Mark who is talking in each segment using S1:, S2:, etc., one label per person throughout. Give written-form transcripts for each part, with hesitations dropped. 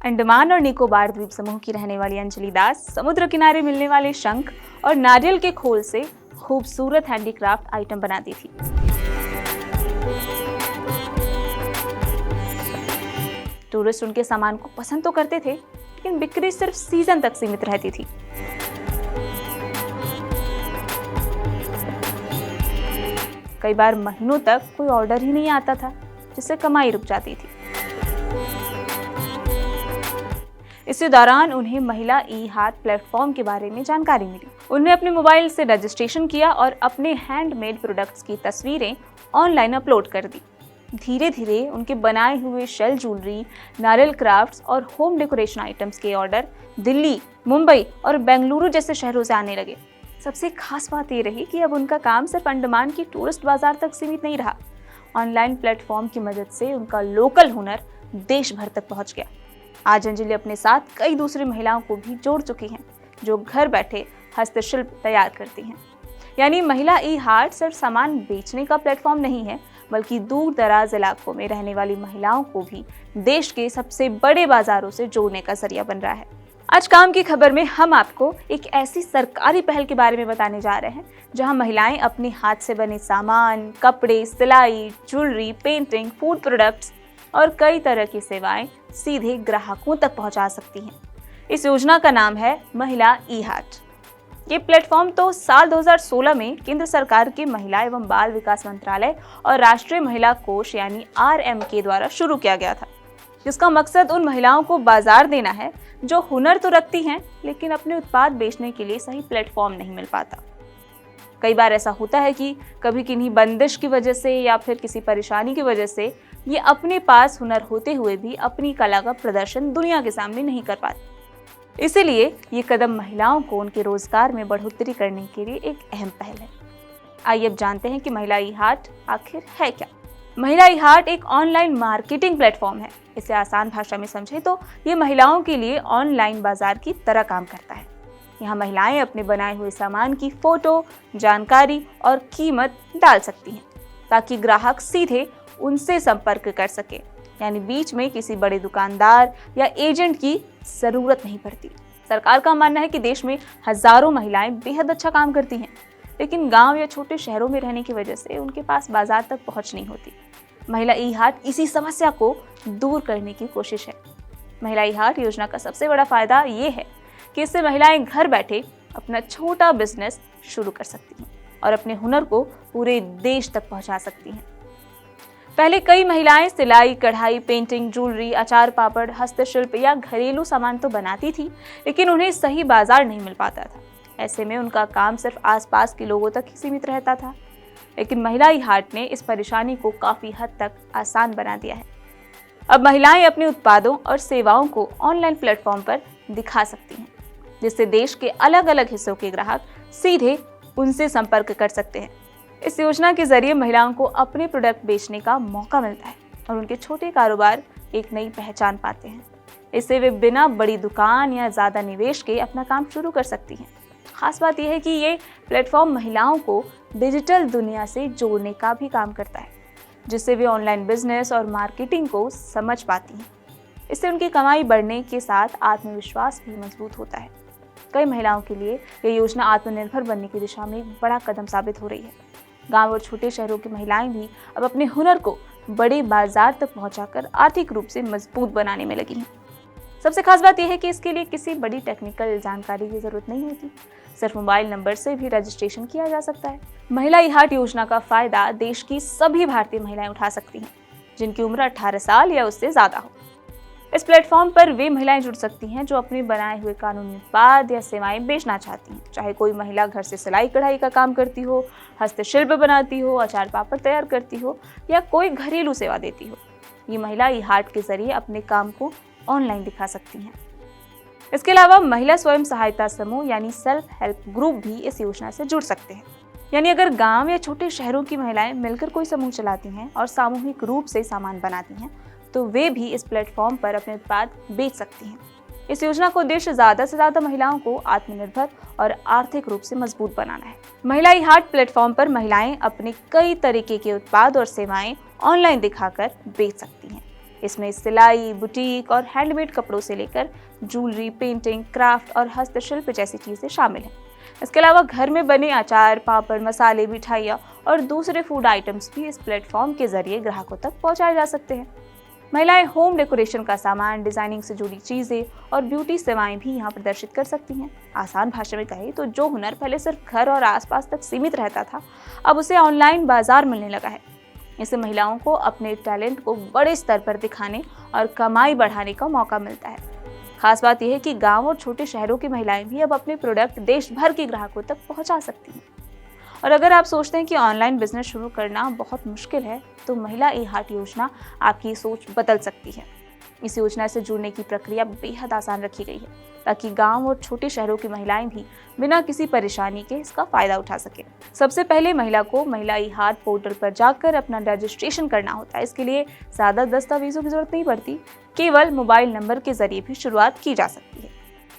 S1: अंडमान और निकोबार द्वीप समूह की रहने वाली अंजलि दास समुद्र किनारे मिलने वाले शंख और नारियल के खोल से खूबसूरत हैंडीक्राफ्ट आइटम बनाती थी। टूरिस्ट उनके सामान को पसंद तो करते थे, लेकिन बिक्री सिर्फ सीजन तक सीमित रहती थी। कई बार महीनों तक कोई ऑर्डर ही नहीं आता था, जिससे कमाई रुक जाती थी। इसी दौरान उन्हें महिला ई हाट प्लेटफॉर्म के बारे में जानकारी मिली। उन्होंने अपने मोबाइल से रजिस्ट्रेशन किया और अपने हैंडमेड प्रोडक्ट्स की तस्वीरें ऑनलाइन अपलोड कर दी। धीरे धीरे उनके बनाए हुए शेल ज्वेलरी, नारियल क्राफ्ट्स और होम डेकोरेशन आइटम्स के ऑर्डर दिल्ली, मुंबई और बेंगलुरु जैसे शहरों से आने लगे। सबसे खास बात ये रही कि अब उनका काम सिर्फ अंडमान की टूरिस्ट बाजार तक सीमित नहीं रहा। ऑनलाइन प्लेटफॉर्म की मदद से उनका लोकल हुनर देश भर तक पहुंच गया। आज अंजलि अपने साथ कई दूसरी महिलाओं को भी जोड़ चुकी हैं, जो घर बैठे हस्तशिल्प तैयार करती हैं। यानी महिला ई हाट सिर्फ सामान बेचने का प्लेटफॉर्म नहीं है, बल्कि दूर दराज इलाकों में रहने वाली महिलाओं को भी देश के सबसे बड़े बाजारों से जोड़ने का जरिया बन रहा है। आज काम की खबर में हम आपको एक ऐसी सरकारी पहल के बारे में बताने जा रहे हैं, जहां महिलाएं अपने हाथ से बने सामान, कपड़े, सिलाई, ज्वेलरी, पेंटिंग, फूड प्रोडक्ट्स और कई तरह की सेवाएं सीधे ग्राहकों तक पहुंचा सकती हैं। इस योजना का नाम है महिला ई हाट। ये प्लेटफॉर्म तो साल 2016 में केंद्र सरकार के महिला एवं बाल विकास मंत्रालय और राष्ट्रीय महिला कोष यानी RMK द्वारा शुरू किया गया था, जिसका मकसद उन महिलाओं को बाजार देना है जो हुनर तो रखती हैं, लेकिन अपने उत्पाद बेचने के लिए सही प्लेटफॉर्म नहीं मिल पाता। कई बार ऐसा होता है कि कभी किन्हीं बंदिश की वजह से या फिर किसी परेशानी की वजह से ये अपने पास हुनर होते हुए भी अपनी कला का प्रदर्शन दुनिया के सामने नहीं कर पाते। इसीलिए ये कदम महिलाओं को उनके रोजगार में बढ़ोतरी करने के लिए एक अहम पहल है। आइए अब जानते हैं कि महिला ई हाट आखिर है क्या। महिला ई हाट एक ऑनलाइन मार्केटिंग प्लेटफॉर्म है। इसे आसान भाषा में समझे तो ये महिलाओं के लिए ऑनलाइन बाजार की तरह काम करता है। यहाँ महिलाएं अपने बनाए हुए सामान की फोटो, जानकारी और कीमत डाल सकती हैं, ताकि ग्राहक सीधे उनसे संपर्क कर सके। यानी बीच में किसी बड़े दुकानदार या एजेंट की जरूरत नहीं पड़ती। सरकार का मानना है कि देश में हजारों महिलाएं बेहद अच्छा काम करती हैं, लेकिन गांव या छोटे शहरों में रहने की वजह से उनके पास बाजार तक पहुंच नहीं होती। महिला ई हाट इसी समस्या को दूर करने की कोशिश है। महिला ई हाट योजना का सबसे बड़ा फायदा ये है कि इससे महिलाएं घर बैठे अपना छोटा बिजनेस शुरू कर सकती हैं और अपने हुनर को पूरे देश तक पहुंचा सकती हैं। पहले कई महिलाएं सिलाई, कढ़ाई, पेंटिंग, ज्वेलरी, अचार पापड़, हस्तशिल्प या घरेलू सामान तो बनाती थी, लेकिन उन्हें सही बाजार नहीं मिल पाता था। ऐसे में उनका काम सिर्फ आसपास के लोगों तक ही सीमित रहता था। लेकिन महिला ई हाट ने इस परेशानी को काफी हद तक आसान बना दिया है। अब महिलाएं अपने उत्पादों और सेवाओं को ऑनलाइन प्लेटफॉर्म पर दिखा सकती हैं, जिससे देश के अलग अलग हिस्सों के ग्राहक सीधे उनसे संपर्क कर सकते हैं। इस योजना के जरिए महिलाओं को अपने प्रोडक्ट बेचने का मौका मिलता है और उनके छोटे कारोबार एक नई पहचान पाते हैं। इससे वे बिना बड़ी दुकान या ज़्यादा निवेश के अपना काम शुरू कर सकती हैं। खास बात यह है कि ये प्लेटफॉर्म महिलाओं को डिजिटल दुनिया से जोड़ने का भी काम करता है, जिससे वे ऑनलाइन बिजनेस और मार्केटिंग को समझ पाती हैं। इससे उनकी कमाई बढ़ने के साथ आत्मविश्वास भी मजबूत होता है। कई महिलाओं के लिए ये योजना आत्मनिर्भर बनने की दिशा में एक बड़ा कदम साबित हो रही है। गांव और छोटे शहरों की महिलाएं भी अब अपने हुनर को बड़े बाजार तक पहुंचाकर आर्थिक रूप से मजबूत बनाने में लगी हैं। सबसे खास बात यह है कि इसके लिए किसी बड़ी टेक्निकल जानकारी की जरूरत नहीं होती। सिर्फ मोबाइल नंबर से भी रजिस्ट्रेशन किया जा सकता है। महिला ई हाट योजना का फायदा देश की सभी भारतीय महिलाएं उठा सकती हैं, जिनकी उम्र 18 साल या उससे ज्यादा हो। इस प्लेटफॉर्म पर वे महिलाएं जुड़ सकती हैं जो अपने बनाए हुए कानूनी उत्पाद या सेवाएं बेचना चाहती हैं। चाहे कोई महिला घर से सिलाई कढ़ाई का काम करती हो, हस्तशिल्प बनाती हो, अचार पापड़ तैयार करती हो या कोई घरेलू सेवा देती हो, ये महिला ई हाट के जरिए अपने काम को ऑनलाइन दिखा सकती हैं। इसके अलावा महिला स्वयं सहायता समूह यानी सेल्फ हेल्प ग्रुप भी इस योजना से जुड़ सकते हैं। यानी अगर गांव या छोटे शहरों की महिलाएं मिलकर कोई समूह चलाती हैं और सामूहिक रूप से सामान बनाती हैं, तो वे भी इस प्लेटफॉर्म पर अपने उत्पाद बेच सकती हैं। इस योजना का उद्देश्य ज्यादा से ज्यादा महिलाओं को आत्मनिर्भर और आर्थिक रूप से मजबूत बनाना है। महिला ई हाट प्लेटफॉर्म पर महिलाएं अपने कई तरीके के उत्पाद और सेवाएं ऑनलाइन दिखाकर बेच सकती हैं। इसमें सिलाई, बुटीक और हैंडमेड कपड़ों से लेकर ज्वेलरी, पेंटिंग, क्राफ्ट और हस्तशिल्प जैसी चीजें शामिल हैं। इसके अलावा घर में बने अचार, पापड़, मसाले, मिठाइयाँ और दूसरे फूड आइटम्स भी इस प्लेटफॉर्म के जरिए ग्राहकों तक पहुंचाए जा सकते हैं। महिलाएं होम डेकोरेशन का सामान, डिजाइनिंग से जुड़ी चीजें और ब्यूटी सेवाएं भी यहाँ प्रदर्शित कर सकती हैं। आसान भाषा में कहें तो जो हुनर पहले सिर्फ घर और आसपास तक सीमित रहता था, अब उसे ऑनलाइन बाजार मिलने लगा है। इससे महिलाओं को अपने टैलेंट को बड़े स्तर पर दिखाने और कमाई बढ़ाने का मौका मिलता है। खास बात यह है कि गांव और छोटे शहरों की महिलाएं भी अब अपने प्रोडक्ट देश भर के ग्राहकों तक पहुंचा सकती हैं। और अगर आप सोचते हैं कि ऑनलाइन बिजनेस शुरू करना बहुत मुश्किल है, तो महिला ई-हाट योजना आपकी सोच बदल सकती है। इस योजना से जुड़ने की प्रक्रिया बेहद आसान रखी गई है, ताकि गांव और छोटे शहरों की महिलाएं भी बिना किसी परेशानी के इसका फायदा उठा सके। सबसे पहले महिला को महिला ई-हाट पोर्टल पर जाकर अपना रजिस्ट्रेशन करना होता है। इसके लिए ज्यादा दस्तावेजों की जरूरत नहीं पड़ती, केवल मोबाइल नंबर के जरिए भी शुरुआत की जा सकती है।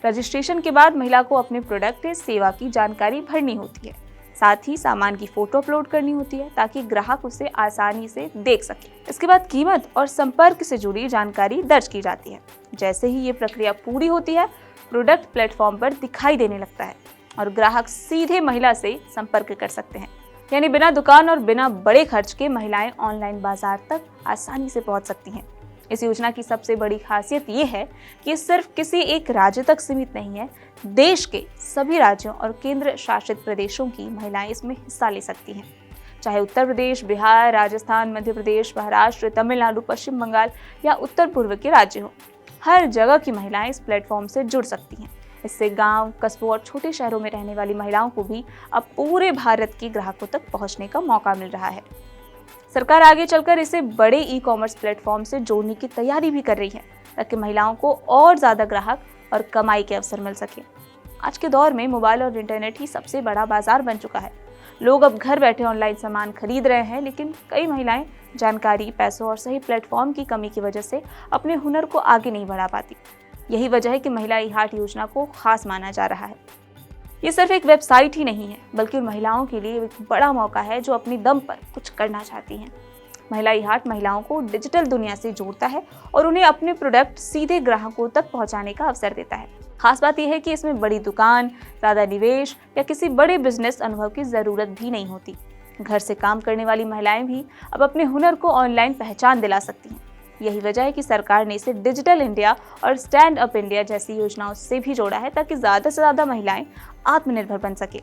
S1: रजिस्ट्रेशन के बाद महिला को अपने प्रोडक्ट या सेवा की जानकारी भरनी होती है। साथ ही सामान की फोटो अपलोड करनी होती है, ताकि ग्राहक उसे आसानी से देख सके। इसके बाद कीमत और संपर्क से जुड़ी जानकारी दर्ज की जाती है। जैसे ही ये प्रक्रिया पूरी होती है, प्रोडक्ट प्लेटफॉर्म पर दिखाई देने लगता है और ग्राहक सीधे महिला से संपर्क कर सकते हैं। यानी बिना दुकान और बिना बड़े खर्च के महिलाएं ऑनलाइन बाजार तक आसानी से पहुंच सकती हैं। इस योजना की सबसे बड़ी खासियत ये है कि ये सिर्फ किसी एक राज्य तक सीमित नहीं है। देश के सभी राज्यों और केंद्र शासित प्रदेशों की महिलाएं इसमें हिस्सा ले सकती हैं। चाहे उत्तर प्रदेश, बिहार, राजस्थान, मध्य प्रदेश, महाराष्ट्र, तमिलनाडु, पश्चिम बंगाल या उत्तर पूर्व के राज्य हो, हर जगह की महिलाएं इस प्लेटफॉर्म से जुड़ सकती हैं। इससे गांव, कस्बों और छोटे शहरों में रहने वाली महिलाओं को भी अब पूरे भारत के ग्राहकों तक पहुंचने का मौका मिल रहा है। सरकार आगे चलकर इसे बड़े ई-कॉमर्स प्लेटफॉर्म से जोड़ने की तैयारी भी कर रही है, ताकि महिलाओं को और ज्यादा ग्राहक और कमाई के अवसर मिल सके। आज के दौर में मोबाइल और इंटरनेट ही सबसे बड़ा बाजार बन चुका है। लोग अब घर बैठे ऑनलाइन सामान खरीद रहे हैं, लेकिन कई महिलाएं जानकारी, पैसों और सही प्लेटफॉर्म की कमी की वजह से अपने हुनर को आगे नहीं बढ़ा पाती। यही वजह है कि महिला ई-हाट योजना को खास माना जा रहा है। ये सिर्फ एक वेबसाइट ही नहीं है, बल्कि उन महिलाओं के लिए एक बड़ा मौका है जो अपनी दम पर कुछ करना चाहती हैं। महिला ई-हाट महिलाओं को डिजिटल दुनिया से जोड़ता है और उन्हें अपने प्रोडक्ट सीधे ग्राहकों तक पहुंचाने का अवसर देता है। खास बात यह है कि इसमें बड़ी दुकान, ज्यादा निवेश या किसी बड़े बिजनेस अनुभव की जरूरत भी नहीं होती। घर से काम करने वाली महिलाएं भी अब अपने हुनर को ऑनलाइन पहचान दिला सकती हैं। यही वजह है कि सरकार ने इसे डिजिटल इंडिया और स्टैंड अप इंडिया जैसी योजनाओं से भी जोड़ा है, ताकि ज्यादा से ज्यादा महिलाएं आत्मनिर्भर बन सके।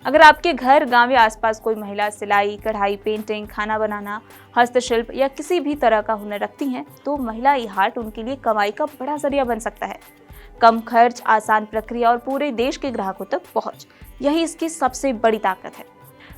S1: अगर आपके घर, गांव या आसपास कोई महिला सिलाई, कढ़ाई, पेंटिंग, खाना बनाना, हस्तशिल्प या किसी भी तरह का हुनर रखती हैं, तो महिला ई-हाट उनके लिए कमाई का बड़ा जरिया बन सकता है। कम खर्च, आसान प्रक्रिया और पूरे देश के ग्राहकों तक पहुंच, यही इसकी सबसे बड़ी ताकत है।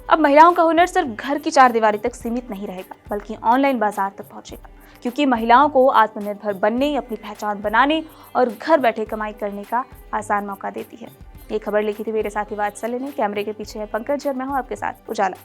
S1: अब महिलाओं का हुनर सिर्फ घर की चार दीवारी तक सीमित नहीं रहेगा, बल्कि ऑनलाइन बाजार तक पहुंचेगा, क्योंकि महिलाओं को आत्मनिर्भर बनने, अपनी पहचान बनाने और घर बैठे कमाई करने का आसान मौका देती है। ये खबर लिखी थी मेरे साथी वात्सल्य ने, कैमरे के पीछे है पंकज और मैं हूं आपके साथ उजाला।